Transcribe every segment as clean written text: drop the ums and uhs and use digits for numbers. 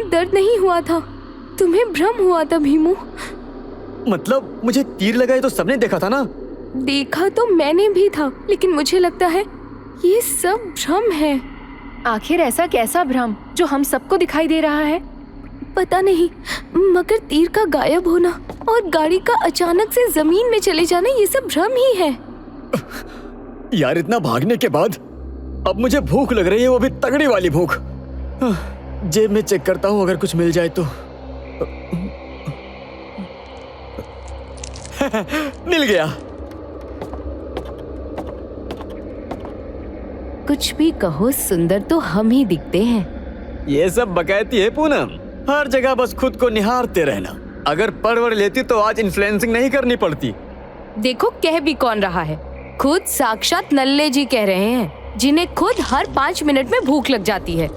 दर्द नहीं हुआ था, तुम्हें भ्रम हुआ था भीमू। मतलब मुझे तीर लगाए तो सबने देखा था ना? देखा तो मैंने भी था, लेकिन मुझे लगता है ये सब भ्रम है। आखिर ऐसा कैसा भ्रम जो हम सबको दिखाई दे रहा है? पता नहीं, मगर तीर का गायब होना और गाड़ी का अचानक से जमीन में चले जाना, ये सब भ्रम ही है। यार इतना भागने के बाद अब मुझे भूख लग रही है, वो भी तगड़ी वाली भूख। जेब में चेक करता हूँ, अगर कुछ मिल जाए तो। मिल गया। कुछ भी कहो, सुंदर तो हम ही दिखते हैं। ये सब बकैती है पूनम, हर जगह बस खुद को निहारते रहना। अगर परवर लेती तो आज इन्फ्लुएंसिंग नहीं करनी पड़ती। देखो कह भी कौन रहा है, खुद साक्षात नल्ले जी कह रहे हैं, जिन्हें खुद हर 5 मिनट में भूख लग जाती है।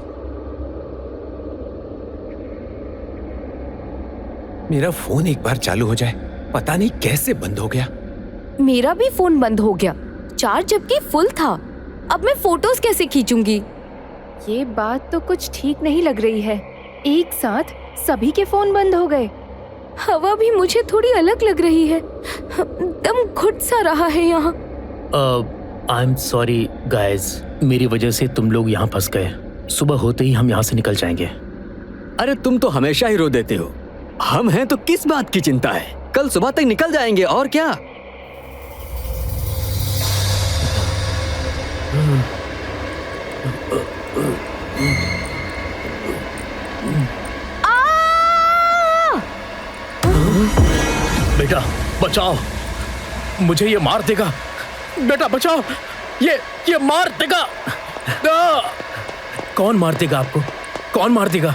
मेरा फोन एक बार चालू हो जाए, पता नहीं कैसे बंद हो गया। मेरा भी फोन बंद हो गया, चार्ज जबकि फुल था। अब मैं फोटोज कैसे खींचूंगी? ये बात तो कुछ ठीक नहीं लग रही है। एक साथ सभी के फोन बंद हो गए। हवा भी मुझे थोड़ी अलग लग रही है, दम घुट सा रहा है यहाँ। आई एम सॉरी गाइज, मेरी वजह से तुम लोग यहाँ फंस गए। सुबह होते ही हम यहाँ से निकल जाएंगे। अरे तुम तो हमेशा ही रो देते हो, हम हैं तो किस बात की चिंता है? कल सुबह तक निकल जाएंगे और क्या। बेटा बचाओ, मुझे ये मार देगा। बेटा बचाओ, ये मार देगा। कौन मार देगा आपको? कौन मार देगा?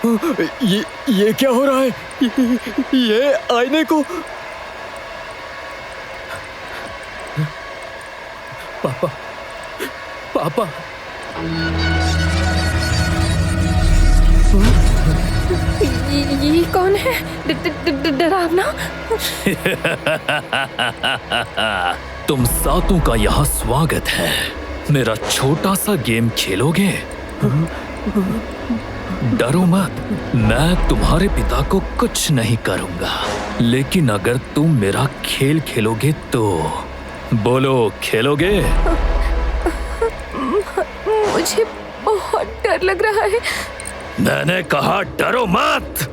ये क्या हो रहा है? ये आईने को। पापा, पापा। ये कौन है? डरावना। तुम सातों का यहाँ स्वागत है। मेरा छोटा सा गेम खेलोगे? डरो मत, मैं तुम्हारे पिता को कुछ नहीं करूंगा, लेकिन अगर तुम मेरा खेल खेलोगे तो बोलो, खेलोगे? मुझे बहुत डर लग रहा है। मैंने कहा डरो मत।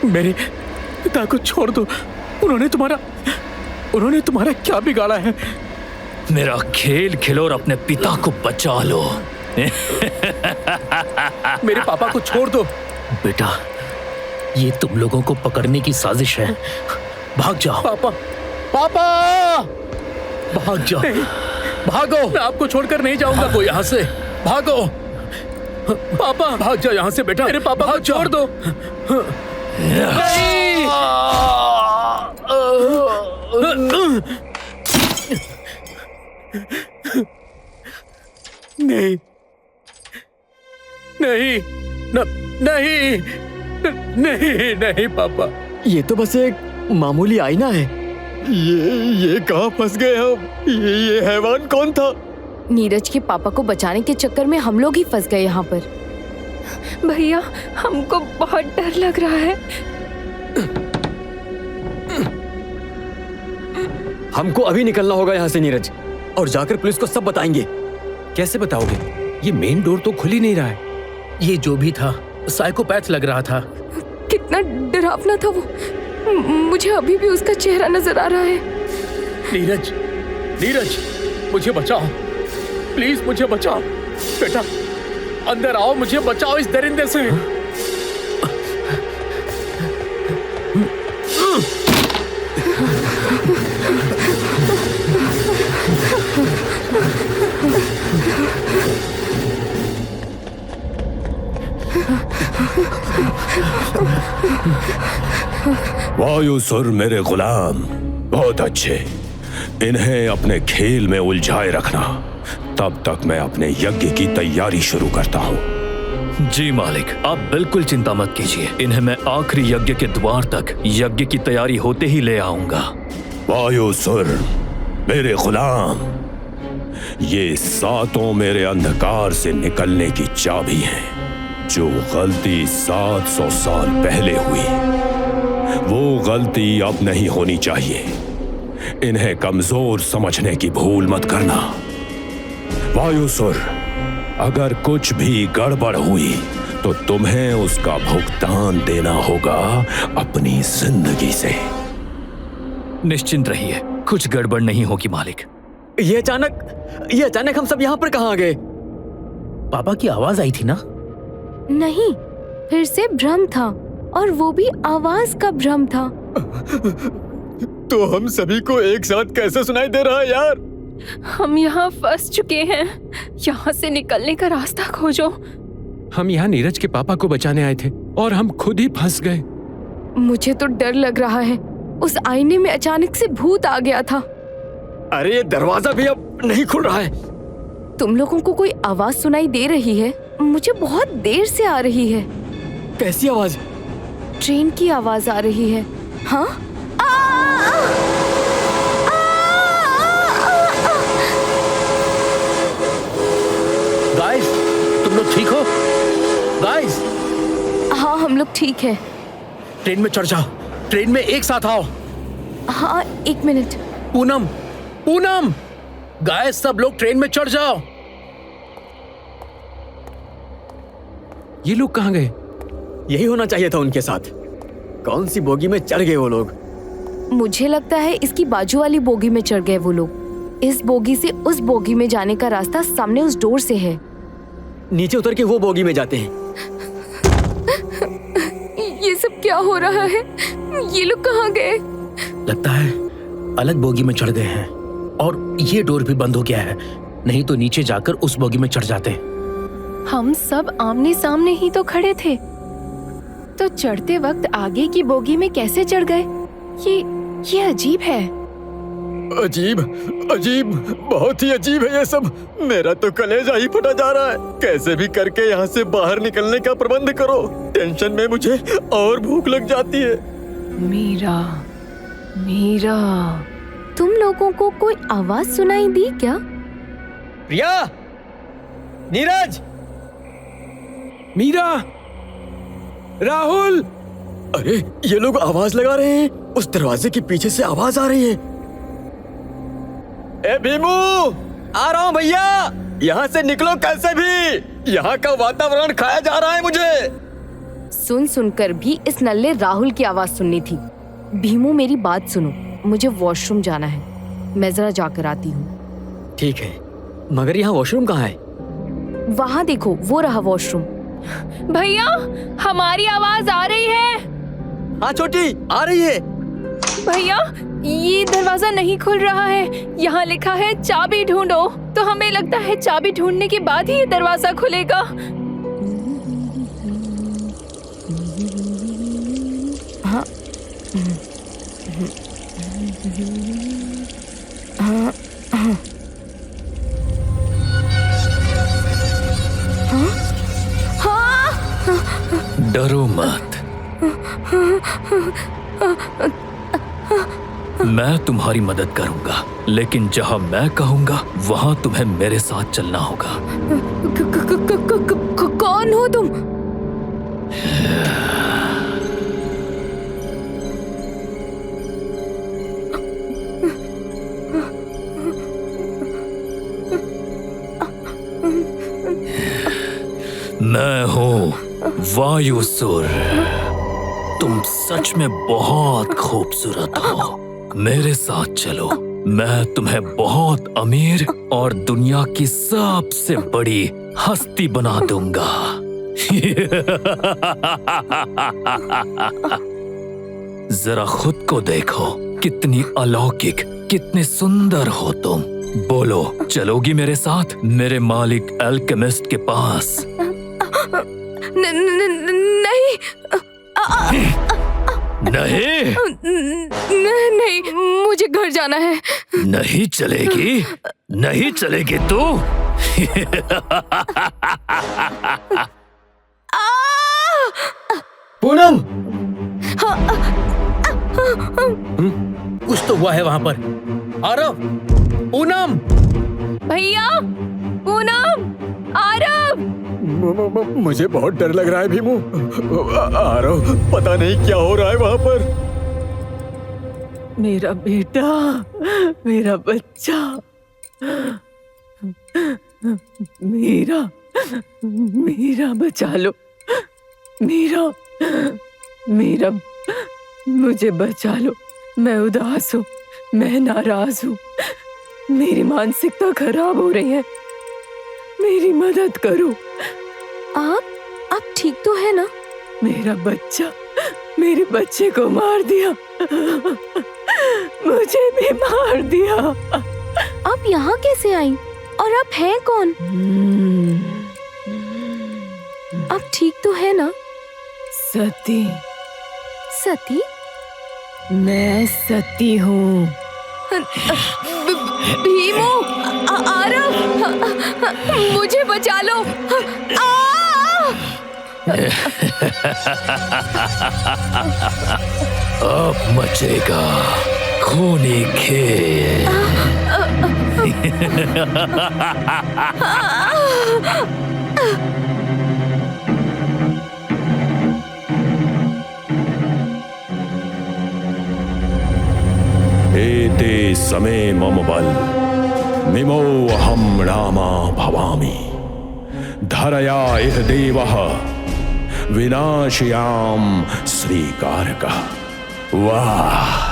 मेरे पिता को छोड़ दो, उन्होंने तुम्हारा क्या बिगाड़ा है? मेरा खेल खेलो और अपने पिता को बचा लो। मेरे पापा को छोड़ दो। बेटा, ये तुम लोगों को पकड़ने की साजिश है। भाग जाओ। पापा, पापा, भाग जाओ। भागो, मैं आपको छोड़कर नहीं जाऊंगा। भागो यहाँ से, भागो। पापा, भाग जाओ यहाँ से बेटा। मेरे पापा को छोड़ दो। नहीं, नहीं, नहीं, नहीं, नहीं पापा। ये तो बस एक मामूली आईना है। ये कहाँ फंस गए हम? ये हैवान कौन था? नीरज के पापा को बचाने के चक्कर में हम लोग ही फंस गए यहाँ पर। भैया, हमको बहुत डर लग रहा है। हमको अभी निकलना होगा यहाँ से नीरज, और जाकर पुलिस को सब बताएंगे। कैसे बताओगे? ये मेन डोर तो खुल ही नहीं रहा है। ये जो भी था साइकोपैथ लग रहा था। कितना डरावना था वो, मुझे अभी भी उसका चेहरा नजर आ रहा है। नीरज, नीरज, मुझे बचाओ, प्लीज मुझे बचाओ। बेटा अंदर आओ, मुझे बचाओ इस दरिंदे से। वायुसुर मेरे गुलाम बहुत अच्छे, इन्हें अपने खेल में उलझाए रखना। तब तक मैं अपने यज्ञ की तैयारी शुरू करता हूँ। जी मालिक, आप बिल्कुल चिंता मत कीजिए। इन्हें मैं आखिरी यज्ञ के द्वार तक यज्ञ की तैयारी होते ही ले आऊंगा। वायुसुर मेरे गुलाम, ये सातों मेरे अंधकार से निकलने की चाबी हैं। जो गलती 700 साल पहले हुई वो गलती अब नहीं होनी चाहिए। इन्हें कमजोर समझने की भूल मत करना। वायुसुर, अगर कुछ भी गड़बड़ हुई तो तुम्हें उसका भुगतान देना होगा अपनी जिंदगी से। निश्चिंत रहिए, कुछ गड़बड़ नहीं होगी मालिक। ये अचानक हम सब यहाँ पर कहाँ आ गए? पापा की आवाज आई थी ना? नहीं, फिर से भ्रम था, और वो भी आवाज का भ्रम था। तो हम सभी को एक साथ कैसे सुनाई दे रहा है यार? हम यहाँ फंस चुके हैं। यहाँ से निकलने का रास्ता खोजो। हम यहाँ नीरज के पापा को बचाने आए थे और हम खुद ही फंस गए। मुझे तो डर लग रहा है। उस आईने में अचानक से भूत आ गया था। अरे ये दरवाजा भी अब नहीं खुल रहा है। तुम लोगों को कोई आवाज सुनाई दे रही है? मुझे बहुत देर से आ रही है। कैसी आवाज? ट्रेन की आवाज आ रही है। हाँ? गाइस, तुम लोग ठीक हो? गाइस, हाँ, हम लोग ठीक है। ट्रेन में चढ़ जाओ। ट्रेन में एक साथ आओ। हाँ, 1 मिनट। पूनम, पूनम, गाइस सब लोग ट्रेन में चढ़ जाओ। ये लोग कहाँ गए? यही होना चाहिए था उनके साथ। कौन सी बोगी में चढ़ गए वो लोग? मुझे लगता है इसकी बाजू वाली बोगी में चढ़ गए वो लोग। इस बोगी से उस बोगी में जाने का रास्ता सामने उस डोर से है। नीचे उतर के वो बोगी में जाते हैं। ये सब क्या हो रहा है? ये लोग कहाँ गए? लगता है अलग बोगी में चढ़ गए हैं और ये डोर भी बंद हो गया है। नहीं तो नीचे जाकर उस बोगी में चढ़ जाते। हम सब आमने सामने ही तो खड़े थे, तो चढ़ते वक्त आगे की बोगी में कैसे चढ़ गए? ये अजीब है। अजीब, अजीब, बहुत ही अजीब है ये सब। मेरा तो कलेजा ही फटा जा रहा है। कैसे भी करके यहाँ से बाहर निकलने का प्रबंध करो। टेंशन में मुझे और भूख लग जाती है। मीरा, मीरा, तुम लोगों को कोई आवाज सुनाई दी क्या? प्रिया, नीरज, मीरा, राहुल। अरे ये लोग आवाज लगा रहे हैं। उस दरवाजे के पीछे से आवाज आ रही है। ए भीमू, आ रहा हूँ भैया। यहाँ से निकलो कैसे भी। यहाँ का वातावरण खाया जा रहा है मुझे। सुनकर भी इस नल्ले राहुल की आवाज सुननी थी। भीमू, मेरी बात सुनो, मुझे वॉशरूम जाना है। मैं जरा जाकर आती हूँ। ठीक है, मगर यहाँ वॉशरूम कहाँ है? वहाँ देखो, वो रहा वॉशरूम। भैया, हमारी आवाज आ रही है। हाँ छोटी, आ रही है। भैया, ये दरवाजा नहीं खुल रहा है। यहाँ लिखा है चाबी ढूंढो। तो हमें लगता है चाबी ढूंढने के बाद ही ये दरवाजा खुलेगा। हाँ, हाँ, हाँ, हाँ। डरो मत, मैं तुम्हारी मदद करूंगा, लेकिन जहां मैं कहूंगा वहां तुम्हें मेरे साथ चलना होगा। कौन हो तुम? मैं हूँ वायुसुर। तुम सच में बहुत खूबसूरत हो। मेरे साथ चलो, मैं तुम्हें बहुत अमीर और दुनिया की सबसे बड़ी हस्ती बना दूंगा। जरा खुद को देखो, कितनी अलौकिक, कितनी सुंदर हो तुम। बोलो, चलोगी मेरे साथ मेरे मालिक अल्केमिस्ट के पास? नहीं, नहीं, नहीं, मुझे घर जाना है। नहीं चलेगी? नहीं चलेगी तू? पूनम, कुछ तो हुआ है वहां पर। आरव, पूनम, भैया, पूनम, आरव। मुझे बहुत डर लग रहा है भीमू। आ रहा हूँ, पता नहीं क्या हो रहा है वहां पर। मेरा बेटा, मेरा बच्चा, मीरा, मीरा बचा लो, मीरा, मीरा, मुझे बचा लो। मैं उदास हूँ, मैं नाराज हूँ, मेरी मानसिकता खराब हो रही है, मेरी मदद करो। आप ठीक तो है ना? मेरा बच्चा, मेरे बच्चे को मार दिया, मुझे भी मार दिया। आप यहाँ कैसे आई? और आप हैं कौन? आप ठीक तो है ना? सती, सती? मैं सती हूँ। भीमू, आरव, मुझे बचा लो। अब मचेगा खूनी खेल। एते समे मम बल मिमो अहम रामा भवामि धरया इह देवः विनाशयाम श्रीकारकः। वाह